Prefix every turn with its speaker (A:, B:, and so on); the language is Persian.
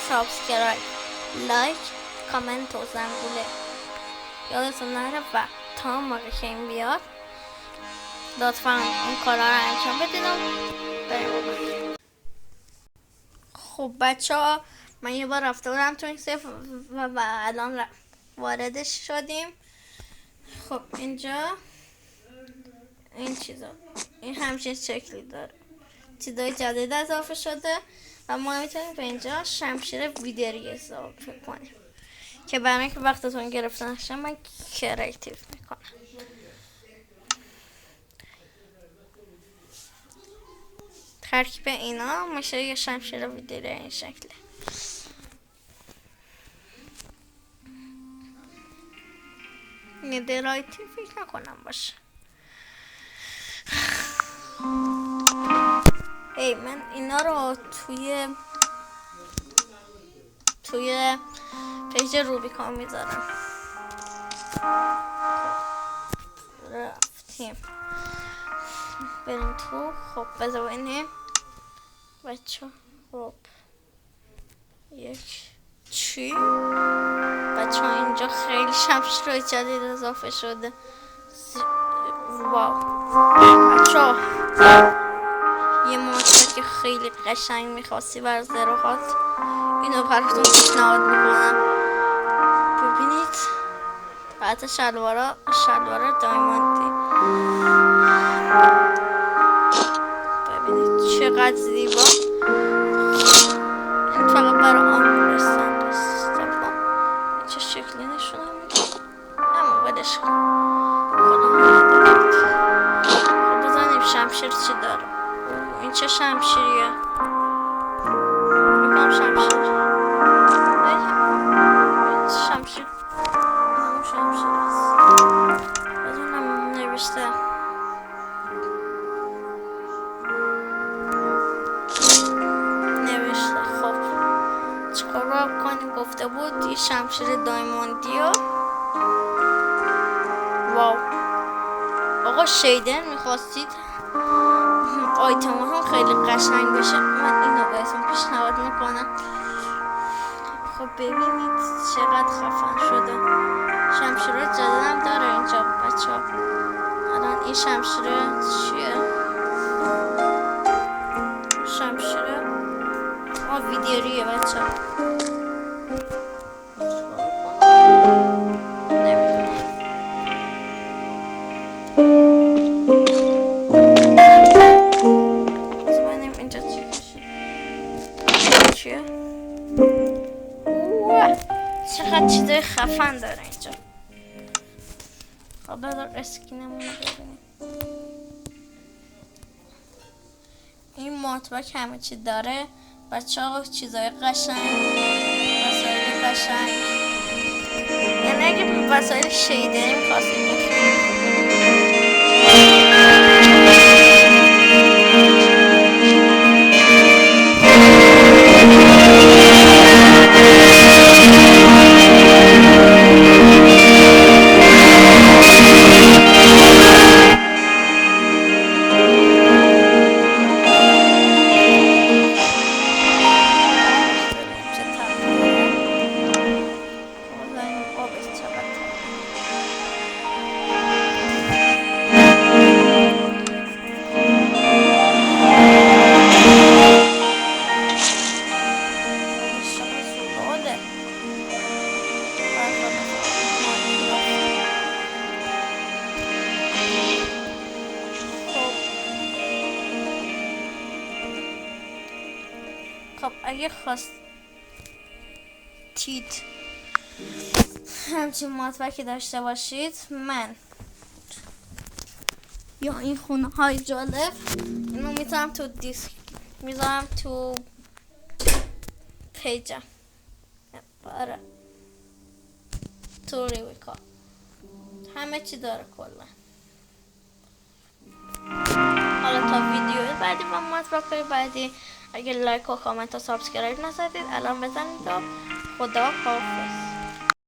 A: سابسکرایب لایک کامنت و زنگوله یادتون نره و تا موقع که این بیاد لطفا این کارا رو انجام بدید بریم. خب بچه ها من یه بار رفته بودم تو این سیف و الان واردش شدیم. خب اینجا این چیزا این همچین شکلی داره، چیزای جدید اضافه شده و ما میتونیم به اینجا شمشیر ویدری اضافه کنیم که برای اینکه وقتتون گرفته نشه من کریتیو میکنم. ترکیب اینا میشه یه شمشیر ویدری این شکله. ندرایتی فکر نکنم باشه. من اینا رو توی پیج روبیکون میذارم. رفتیم بریم تو. خب بذاریم بچه. خب چی؟ بچه ها اینجا خیلی شمشیر جدید اضافه شده. واو بچه ها یه موضوع که خیلی قشنگ میخواستی بر زراحت اینو براتون پیشنهاد میکنم. ببینید بعد شلوار دایموندی ببینید چقدر زیبا. این فقط برای آن استفاده چه شکلی نشونم میده اما بدش کن. خب بزنیم شمشیر چی داره. این چه شمشیریه؟ بکنم شمشیر همون شمشیر هست. بزنم نوشته خب چکار باید کنیم؟ گفته بود یه شمشیر دایموندی و واو آقا شیدر میخواستید آیتم هم خیلی قشنگ بشه من اینو بهتون پیشنهاد میکنم. خب ببینید چقدر خفن شده. شمشیرها جدیدم داره اینجا بچه ها. الان این شمشیره چیه؟ شمشیره ویدیریه بچه ها. چقدر چیزای خفن داره اینجا. خب بذار اسکینمون رو ببینیم. این ماتباک همه چی داره بچه ها. چیزای قشنگ وسایل قشنگ یعنی اگه وسایل شیدری میخواستید خب اگه خواستید همچین ماتبکی داشته باشید من یا این خونه های جالب اینو میذارم تو دیسک، میذارم تو پیجم برای تو ریویکا همه چی داره کلا. حالا تا ویدیو بعدی و ماتبک بعدی اگه لایک و کامنت و سابسکرایب نزدید الان بزنید و خدا حافظ.